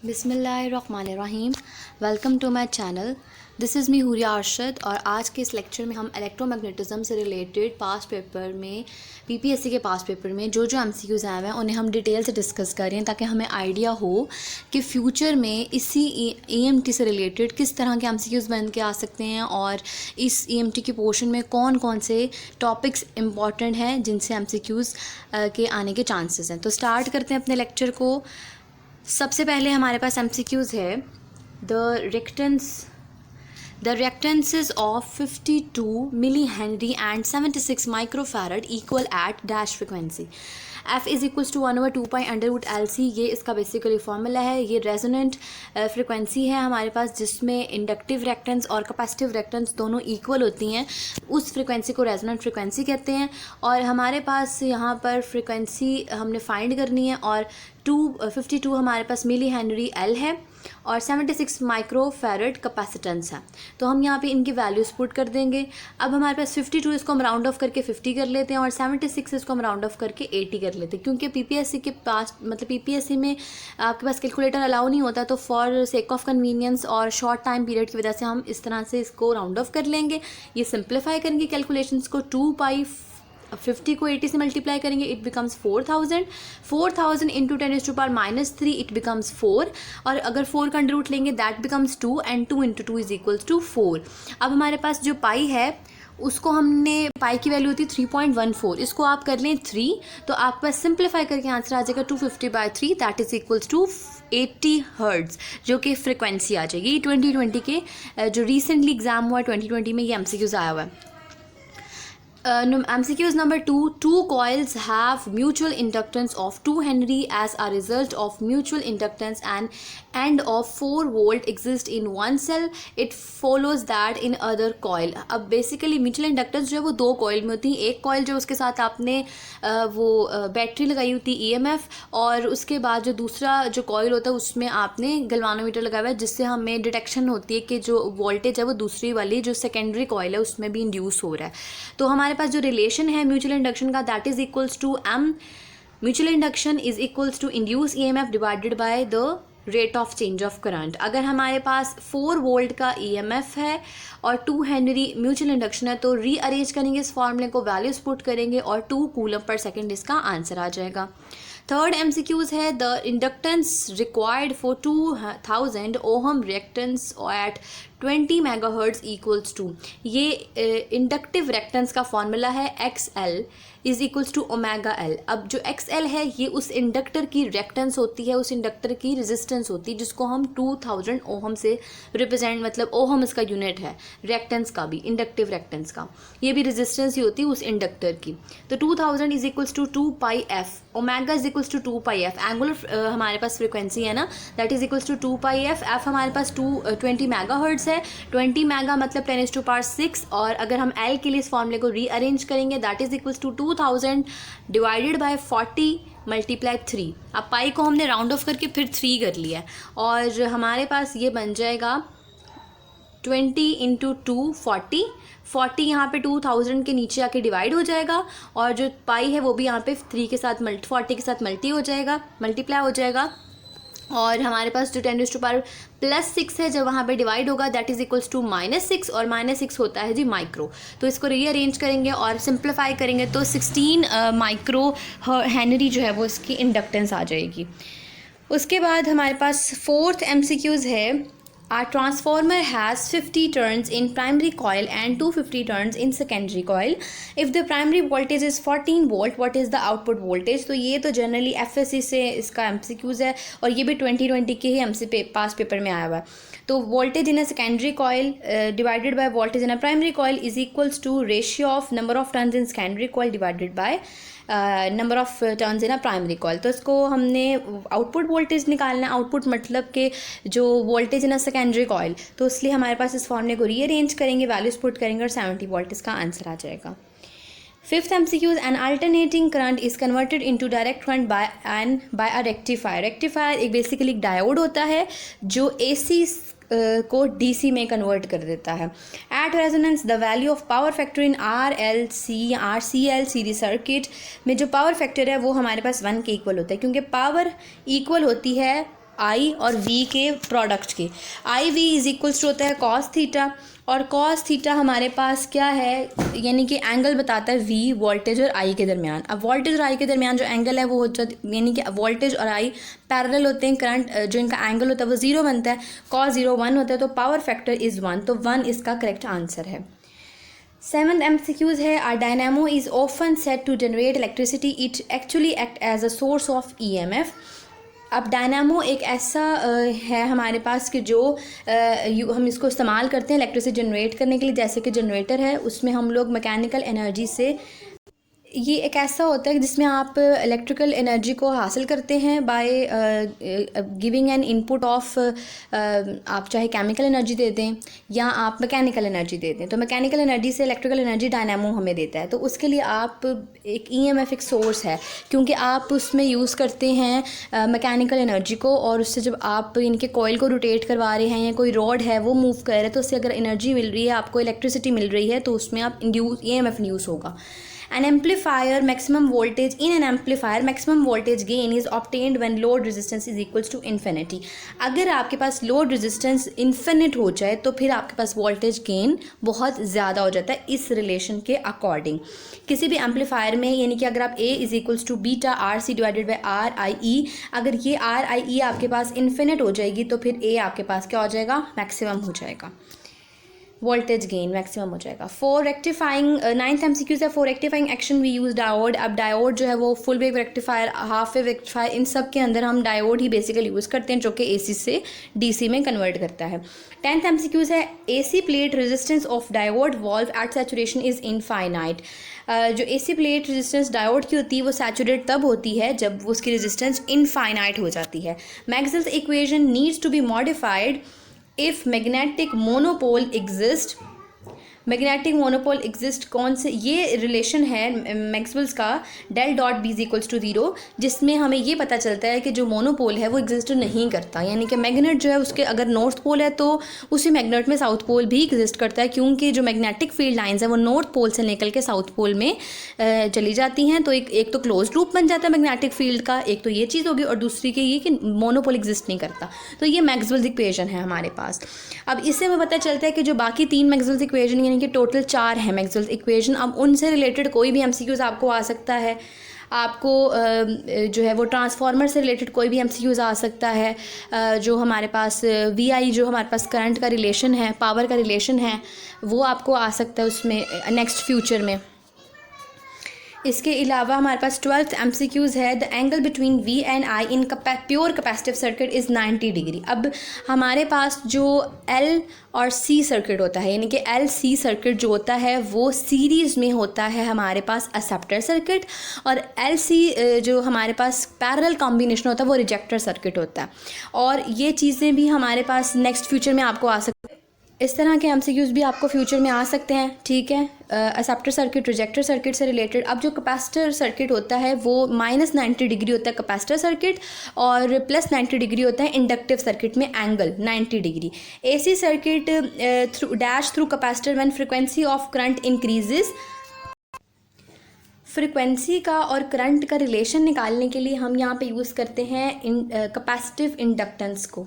बिस्मिल्लाहिर्रहमानिर्रहीम। Welcome to my channel. This is me Huriya Arshad और आज के इस लेक्चर में हम इलेक्ट्रोमैग्नेटिज्म से रिलेटेड पास्ट पेपर में पीपीएससी के पास्ट पेपर में जो एमसीक्यूज़ आए हुए हैं उन्हें हम डिटेल से डिस्कस करें ताकि हमें आइडिया हो कि फ्यूचर में इसी ईएमटी से रिलेटेड किस तरह के एमसीक्यूज़ बन के आ सकते हैं और इस ईएमटी के पोर्शन में कौन कौन से टॉपिक्स इंपॉर्टेंट हैं जिनसे एमसीक्यूज़ के आने के चांसेस हैं। तो स्टार्ट करते हैं अपने लेक्चर को। सबसे पहले हमारे पास एमसीक्यूज़ है the reactances of 52 milli henry and 76 microfarad equal at dash frequency. F is equals to 1/2π√LC, ये इसका बेसिकली फॉर्मूला है। ये रेजोनेंट फ्रिक्वेंसी है हमारे पास जिसमें इंडक्टिव रिएक्टेंस और कैपेसिटिव रिएक्टेंस दोनों इक्वल होती हैं। उस फ्रिक्वेंसी को रेजोनेंट फ्रिक्वेंसी कहते हैं। और हमारे पास यहाँ पर फ्रिक्वेंसी हमने फाइंड करनी है और 52 हमारे पास मिली हेनरी L है और 76 माइक्रोफैरड कैपेसिटेंस है। तो हम यहाँ पे इनकी वैल्यूज़ पुट कर देंगे। अब हमारे पास 52 इसको हम राउंड ऑफ करके 50 कर लेते हैं और 76 इसको हम राउंड ऑफ करके 80 कर लेते हैं, क्योंकि पीपीएससी के पास पीपीएससी में आपके पास कैलकुलेटर अलाउ नहीं होता, तो फॉर सेक ऑफ कन्वीनियंस और शॉर्ट टाइम पीरियड की वजह से हम इस तरह से इसको राउंड ऑफ कर लेंगे। ये सिंप्लीफाई करेंगे कैलकुलेशंस को। 2π50 को 80 से मल्टीप्लाई करेंगे, it becomes 4000 into 10⁻³ it becomes 4, और अगर 4 का अंडर रूट लेंगे that becomes 2 and 2 into 2 is equals to 4। अब हमारे पास जो पाई है उसको हमने पाई की वैल्यू होती है 3.14, इसको आप कर लें 3, तो आपके पास सिंप्लीफाई करके आंसर आ जाएगा 250/3 that is equals to 80 hertz, जो कि फ्रिक्वेंसी आ जाएगी। 2020 के जो रिसेंटली एग्जाम हुआ 2020 में ये एमसीक्यूज आया हुआ है। MCQs number 2. Two coils have mutual inductance of 2 Henry as a result of mutual inductance and of 4 volt exist in one cell. It follows that in other coil. अब basically mutual inductance जो है वो 2 coil में होती है। एक coil जो उसके साथ आपने वो बैटरी लगाई होती है EMF, और उसके बाद जो दूसरा जो कॉइल होता है उसमें आपने गैल्वानोमीटर लगाया हुआ है जिससे हमें डिटेक्शन होती है कि जो वोल्टेज है वो दूसरी वाली जो सेकेंडरी कॉइल है उसमें भी इंड्यूस हो रहा है। तो हमारे पास जो रिलेशन है म्यूचुअल इंडक्शन का that is equals to M mutual induction is equals to induced EMF divided by the rate of change of current. अगर हमारे पास 4 वोल्ट का EMF है और 2 हेनरी म्यूचुअल इंडक्शन है तो रीअरेंज करेंगे इस फॉर्मूले को, वैल्यूज पुट करेंगे और 2 कूलम पर सेकेंड इसका आंसर आ जाएगा। थर्ड MCQs है the inductance required for 2000 ohm reactance at 20 megahertz equals to. ये इंडक्टिव रिएक्टेंस का फॉर्मूला है XL is equals to omega L। अब जो XL है ये उस इंडक्टर की रिएक्टेंस होती है, उस इंडक्टर की रेजिस्टेंस होती है जिसको हम 2000 ओहम से रिप्रेजेंट, मतलब ओहम इसका यूनिट है रिएक्टेंस का भी, इंडक्टिव रिएक्टेंस का, ये भी रेजिस्टेंस ही होती है उस इंडक्टर की। तो 2000 is equals to 2πf, omega is equals to 2πf, angular हमारे पास फ्रिक्वेंसी है ना, that is equals to 2πf। F हमारे पास 20 मेगाहर्ट्ज है, 20 मेगा मतलब 10⁻⁶, और अगर हम L के लिए इस फॉर्मूले को रीअरेंज करेंगे that is equals to 2000 divided by 40 multiply 3। अब पाई को हमने राउंड ऑफ करके फिर 3 कर लिया है और हमारे पास ये बन जाएगा 20 इंटू 2 40 यहाँ पे 2000 के नीचे आके डिवाइड हो जाएगा, और जो पाई है वो भी यहाँ पे 3 के साथ 40 के साथ मल्टीप्लाई हो जाएगा, और हमारे पास जो 10⁻+6 है जब वहाँ पे डिवाइड होगा दैट इज इक्वल्स टू -6, और -6 होता है जी माइक्रो। तो इसको रीअरेंज करेंगे और सिंप्लीफाई करेंगे तो 16 माइक्रो हेनरी जो है वो इसकी इंडक्टेंस आ जाएगी। उसके बाद हमारे पास फोर्थ MCQs है A transformer has 50 turns in primary coil and 250 turns in secondary coil. If the primary voltage is 14 volt, what is the output voltage? तो ये तो जनरली FSC से इसका MCQs है और ये भी 2020 के ही पास पेपर में आया हुआ है। तो voltage in a secondary coil divided by voltage in a primary coil is equals to ratio of number of turns in secondary coil divided by number of turns in a primary coil. तो इसको हमने output voltage निकालना है, output मतलब कि जो voltage in a secondary coil, तो इसलिए हमारे पास इस फॉर्मूले को रीअरेंज करेंगे, वैल्यूज पुट करेंगे और 70 वोल्ट इसका आंसर आ जाएगा। Fifth MCQ, N alternating current is converted into direct current by a rectifier. Rectifier एक बेसिकली एक डायोड होता है जो AC को DC में कन्वर्ट कर देता है। At resonance the value of power factor in RLC या RCL सीरीज सर्किट में जो पावर फैक्टर है वो हमारे पास 1 के इक्वल होता है, क्योंकि पावर इक्वल होती है आई और वी के प्रोडक्ट के। आई वी इज इक्वल्स टू होता है कॉस थीटा, और कॉस थीटा हमारे पास क्या है, यानी कि एंगल बताता है वी वोल्टेज और आई के दरमियान। अब वोल्टेज और आई के दरमियान जो एंगल है वो होता है, यानी कि वोल्टेज और आई पैरेलल होते हैं, करंट जो इनका एंगल होता है वो 0 बनता है, कॉस 0 1 होता है, तो पावर फैक्टर इज़ 1, तो 1 इसका करेक्ट आंसर है। 7th MCQs है, a dynamo is often said to generate electricity, it actually act as a source of EMF। अब डायनामो एक ऐसा है हमारे पास कि जो हम इसको इस्तेमाल करते हैं इलेक्ट्रिसिटी जनरेट करने के लिए, जैसे कि जनरेटर है उसमें हम लोग मैकेनिकल एनर्जी से, ये एक ऐसा होता है जिसमें आप इलेक्ट्रिकल एनर्जी को हासिल करते हैं by giving an input of, आप चाहे केमिकल एनर्जी दे दें या आप मैकेनिकल एनर्जी दे दें, तो मैकेनिकल एनर्जी से इलेक्ट्रिकल एनर्जी डायनामो हमें देता है। तो उसके लिए आप एक EMF एक सोर्स है, क्योंकि आप उसमें यूज़ करते हैं मैकेनिकल एनर्जी को, और उससे जब आप इनके कॉइल को रोटेट करवा रहे हैं या कोई रॉड है वो मूव कर रहे हैं, तो उससे अगर एनर्जी मिल रही है, आपको इलेक्ट्रिसिटी मिल रही है, तो उसमें आप EMF इंड्यूस होगा। An amplifier maximum voltage, in an amplifier maximum voltage gain is obtained when load resistance is equals to infinity। अगर आपके पास load resistance infinite हो जाए तो फिर आपके पास voltage gain बहुत ज़्यादा हो जाता है इस relation के according। किसी भी amplifier में, यानी कि अगर आप A is equals to beta RC divided by RIE, अगर ये RIE आपके पास infinite हो जाएगी तो फिर A आपके पास क्या हो जाएगा, maximum हो जाएगा, वोल्टेज गेन मैक्सिमम हो जाएगा। फॉर रेक्टिफाइंग 9th MCQ है, for rectifying action we use diode. अब डायोड जो है वो full wave rectifier, half wave rectifier, इन सब के अंदर हम डायोड ही बेसिकली यूज़ करते हैं, जो कि AC से DC में कन्वर्ट करता है। 10th MCQ है, AC plate resistance of diode valve at saturation is infinite. जो AC प्लेट रेजिस्टेंस डायोड की होती है वो सैचुरेट तब होती है जब उसकी रेजिस्टेंस इनफाइनाइट हो जाती है। Maxwell's equation needs to be modified if magnetic monopole exist। Magnetic monopole exist, कौन से, ये रिलेशन है मैक्सवेल्स का del dot B is equals to 0, जिसमें हमें ये पता चलता है कि जो मोनोपोल है वो एग्जिस्ट नहीं करता, यानी कि मैग्नेट जो है उसके अगर नॉर्थ पोल है तो उसी मैग्नेट में साउथ पोल भी एग्जिस्ट करता है, क्योंकि जो मैग्नेटिक फील्ड लाइंस हैं वो नॉर्थ पोल से निकल के साउथ पोल में चली जाती हैं। तो एक तो क्लोज लूप बन जाता है मैग्नेटिक फील्ड का, एक तो ये चीज़ होगी, और दूसरी की ये कि मोनोपोल एग्जिस्ट नहीं करता। तो ये मैक्सवेल्स इक्वेशन है हमारे पास। अब इससे हमें पता चलता है कि जो बाकी 3 मैक्सवेल्स इक्वेशन, यानी कि टोटल 4 है मैक्सवेल्स इक्वेशन, अब उनसे रिलेटेड कोई भी MCQs आपको आ सकता है। आपको जो है वो ट्रांसफार्मर से रिलेटेड कोई भी MCQs आ सकता है, जो हमारे पास VI जो हमारे पास करंट का रिलेशन है, पावर का रिलेशन है, वो आपको आ सकता है उसमें नेक्स्ट फ्यूचर में। इसके अलावा हमारे पास 12th MCQs है, the angle between V and I in pure capacitive circuit is 90 degree. अब हमारे पास जो L और C सर्किट होता है, यानी कि LC सर्किट जो होता है वो सीरीज़ में होता है हमारे पास एक्सेप्टर सर्किट, और LC जो हमारे पास पैरेलल कॉम्बिनेशन होता है वो रिजेक्टर सर्किट होता है। और ये चीज़ें भी हमारे पास नेक्स्ट फ्यूचर में आपको आ सकती है, इस तरह के MCQs भी आपको फ्यूचर में आ सकते हैं, ठीक है, एक्सेप्टर सर्किट रिजेक्टर सर्किट से रिलेटेड। अब जो कैपेसिटर सर्किट होता है वो -90 डिग्री होता है कैपेसिटर सर्किट, और +90 डिग्री होता है इंडक्टिव सर्किट में angle 90 degree. AC circuit through capacitor when frequency of current increases. Frequency का और करंट का रिलेशन निकालने के लिए हम यहाँ पे यूज़ करते हैं कैपेसिटिव इंडक्टेंस को,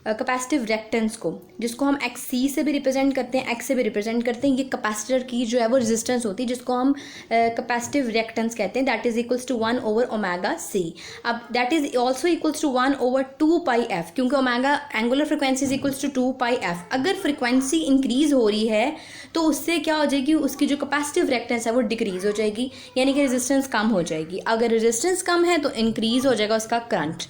कैपेसिटिव रिएक्टेंस को, जिसको हम XC से भी रिप्रेजेंट करते हैं, X से भी रिप्रेजेंट करते हैं। ये कैपेसिटर की जो है वो रेजिस्टेंस होती है, जिसको हम कैपेसिटिव रिएक्टेंस कहते हैं, that is equals to 1/ωc। अब that is also equals to 1/2πf, क्योंकि omega angular frequency is equals to 2πf। अगर फ्रिक्वेंसी इंक्रीज़ हो रही है तो उससे क्या हो जाएगी, उसकी जो कैपेसिटिव रिएक्टेंस है वो डिक्रीज़ हो जाएगी, यानी कि रेजिस्टेंस कम हो जाएगी। अगर रेजिस्टेंस कम है तो इंक्रीज़ हो जाएगा उसका करंट।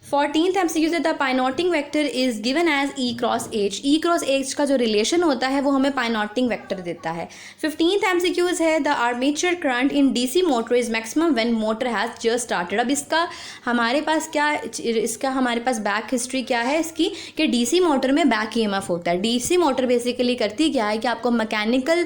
14th MCQ से the Poynting vector is given as E cross H। E cross H का जो रिलेशन होता है वो हमें पाइनोटिंग वेक्टर देता है। 15th MCQ है the armature current in DC motor is maximum when motor has just started. अब इसका हमारे पास बैक हिस्ट्री क्या है इसकी, कि DC मोटर में बैक EMF होता है। DC मोटर बेसिकली करती क्या है कि आपको मैकेनिकल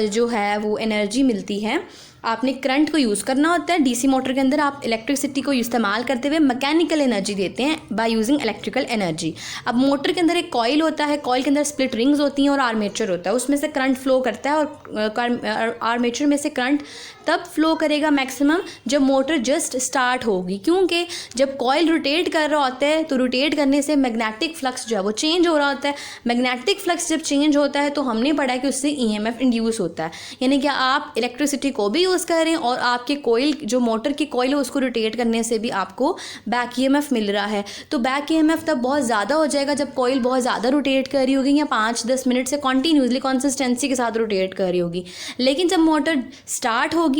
जो है वो एनर्जी मिलती है आपने करंट को यूज़ करना होता है। डीसी मोटर के अंदर आप इलेक्ट्रिसिटी को इस्तेमाल करते हुए मैकेनिकल एनर्जी देते हैं बाय यूजिंग इलेक्ट्रिकल एनर्जी। अब मोटर के अंदर एक कॉइल होता है, कॉइल के अंदर स्प्लिट रिंग्स होती हैं और आर्मेचर होता है, उसमें से करंट फ्लो करता है और आर्मेचर में से करंट तब फ्लो करेगा मैक्सिमम जब मोटर जस्ट स्टार्ट होगी, क्योंकि जब कॉइल रोटेट कर रहा होता है तो रोटेट करने से मैग्नेटिक फ्लक्स जो है वो चेंज हो रहा होता है। मैग्नेटिक फ्लक्स जब चेंज होता है तो हमने पढ़ा कि उससे ईएमएफ इंड्यूस होता है, यानी कि आप इलेक्ट्रिसिटी को भी यूज़ कर रहे हैं और आपके कॉइल जो मोटर की कॉइल है उसको रोटेट करने से भी आपको बैक ईएमएफ मिल रहा है। तो बैक ईएमएफ तब बहुत ज़्यादा हो जाएगा जब कॉइल बहुत ज़्यादा रोटेट कर रही होगी या 5-10 मिनट से कॉन्टीन्यूसली कंसिस्टेंसी के साथ रोटेट कर रही होगी। लेकिन जब मोटर स्टार्ट होगी,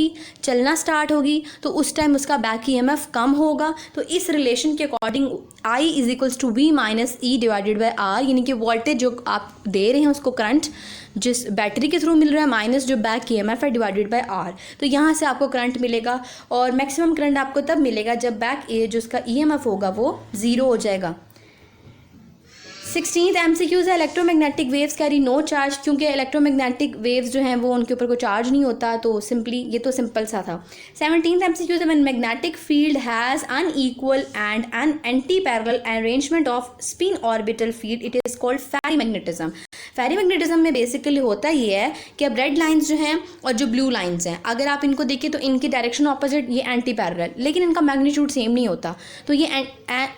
चलना स्टार्ट होगी, तो उस टाइम उसका बैक ईएमएफ कम होगा। तो इस रिलेशन के according I is equals to V minus E divided by R, यानी कि वोल्टेज जो आप दे रहे हैं उसको करंट जिस बैटरी के थ्रू मिल रहा है माइनस जो बैक ईएमएफ है डिवाइडेड बाय आर। तो यहाँ से आपको करंट मिलेगा और मैक्सिमम करंट आपको तब मिलेगा जब जो उसका ईएमएफ होगा वो 0 हो जाएगा। 16th MCQ है electromagnetic waves carry no charge, क्योंकि इलेक्ट्रोमैग्नेटिक वेव्स जो हैं वो उनके ऊपर कोई चार्ज नहीं होता, तो सिंपली ये तो सिंपल सा था। 17th MCQ है when magnetic field has unequal and an anti parallel arrangement of spin orbital field it is called ferrimagnetism. Ferrimagnetism में बेसिकली होता ये है कि अब रेड लाइंस जो हैं और जो ब्लू लाइंस हैं, अगर आप इनको देखें तो इनकी डायरेक्शन ऑपोजिट, ये एंटी पैरेलल, लेकिन इनका मैग्नीट्यूड सेम नहीं होता, तो ये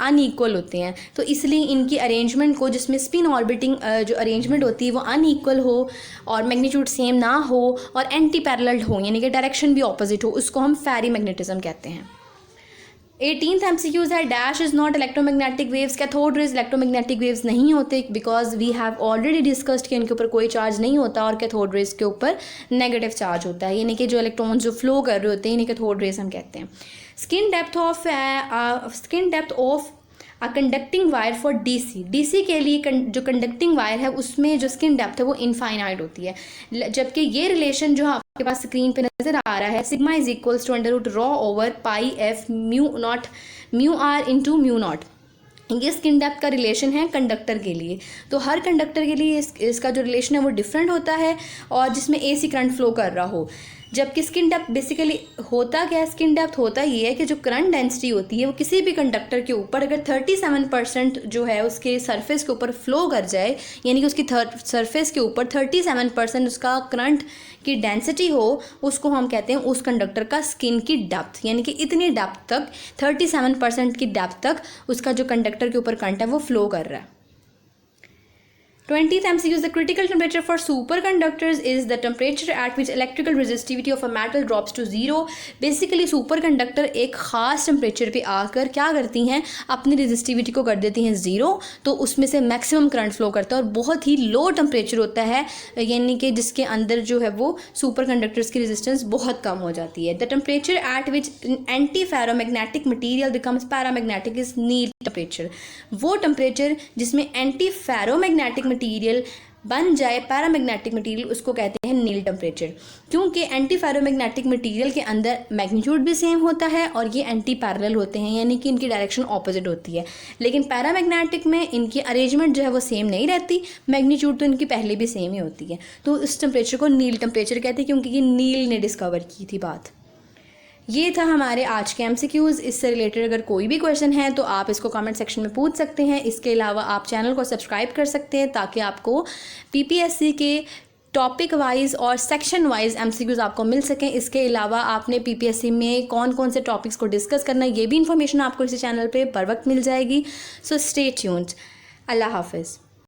अनइक्वल होते हैं। तो इसलिए इनकी अरेंजमेंट को, जिसमें स्पिन ऑर्बिटिंग जो अरेंजमेंट होती है वो अनइक्वल हो और मैग्नीट्यूड सेम ना हो और एंटी पैरेलल हो, यानी कि डायरेक्शन भी ऑपोजिट हो, उसको हम फेरीमैग्नेटिज्म कहते हैं। 18th MCQ है dash is not electromagnetic waves. Cathode rays electromagnetic waves नहीं होते because we have already discussed कि इनके ऊपर कोई चार्ज नहीं होता और कैथोड रेज के ऊपर नेगेटिव चार्ज होता है, यानी कि जो इलेक्ट्रॉन्स जो फ्लो कर रहे होते हैं इन्हें कैथोड रेज हम कहते हैं। Skin depth of a conducting wire for DC के लिए जो कंडक्टिंग वायर है उसमें जो स्किन डेप्थ है वो इनफाइनाइट होती है, जबकि ये रिलेशन जो आपके पास स्क्रीन पे नजर आ रहा है sigma is equals to under root rho over pi F mu R into mu naught. ये स्किन डेप्थ का रिलेशन है कंडक्टर के लिए। तो हर कंडक्टर के लिए इसका जो रिलेशन है वो डिफरेंट होता है और जिसमें AC करंट फ्लो कर रहा हो, जबकि स्किन डेप्थ बेसिकली होता क्या है, स्किन डेप्थ होता ये है कि जो करंट डेंसिटी होती है वो किसी भी कंडक्टर के ऊपर अगर 37% जो है उसके सरफेस के ऊपर फ्लो कर जाए, यानी कि उसकी सरफेस के ऊपर 37% उसका करंट की डेंसिटी हो, उसको हम कहते हैं उस कंडक्टर का स्किन की डेप्थ, यानी कि इतनी डेप्थ तक 37% की डेप्थ तक उसका जो कंडक्टर के ऊपर करंट है वो फ्लो कर रहा है। 20th MCQ the critical temperature for superconductors is the temperature at which electrical resistivity of a metal drops to 0। Basically superconductor एक ख़ास टेम्परेचर पे आकर क्या करती हैं, अपनी रेजिस्टिविटी को कर देती हैं 0, तो उसमें से मैक्सिमम करंट फ्लो करता है और बहुत ही लो टेम्परेचर होता है, यानी कि जिसके अंदर जो है वो सुपरकंडक्टर्स की रेजिस्टेंस बहुत कम हो जाती है। The temperature at which anti ferromagnetic material becomes paramagnetic is Neel temperature. वो टेम्परेचर जिसमें एंटी फेरोमैग्नेटिक मटीरियल बन जाए पैरामैग्नेटिक मटीरियल, उसको कहते हैं नील टेम्परेचर, क्योंकि एंटी फेरोमैग्नेटिक मटीरियल के अंदर मैग्नीट्यूड भी सेम होता है और ये एंटी पैरेलल होते हैं, यानी कि इनकी डायरेक्शन ऑपोजिट होती है। लेकिन पैरामैग्नेटिक में इनकी अरेंजमेंट जो है वो सेम नहीं रहती, मैग्नीट्यूड तो इनकी पहले भी सेम ही होती है, तो इस टेम्परेचर को नील टेम्परेचर कहते हैं, क्योंकि ये नील ने डिस्कवर की थी बात। ये था हमारे आज के MCQs। इससे रिलेटेड अगर कोई भी क्वेश्चन है तो आप इसको कमेंट सेक्शन में पूछ सकते हैं। इसके अलावा आप चैनल को सब्सक्राइब कर सकते हैं ताकि आपको PPSC के टॉपिक वाइज और सेक्शन वाइज MCQs आपको मिल सकें। इसके अलावा आपने PPSC में कौन कौन से टॉपिक्स को डिस्कस करना है ये भी इन्फॉर्मेशन आपको इसी चैनल पर बर वक्त मिल जाएगी। So stay tuned. अल्लाह हाफिज़।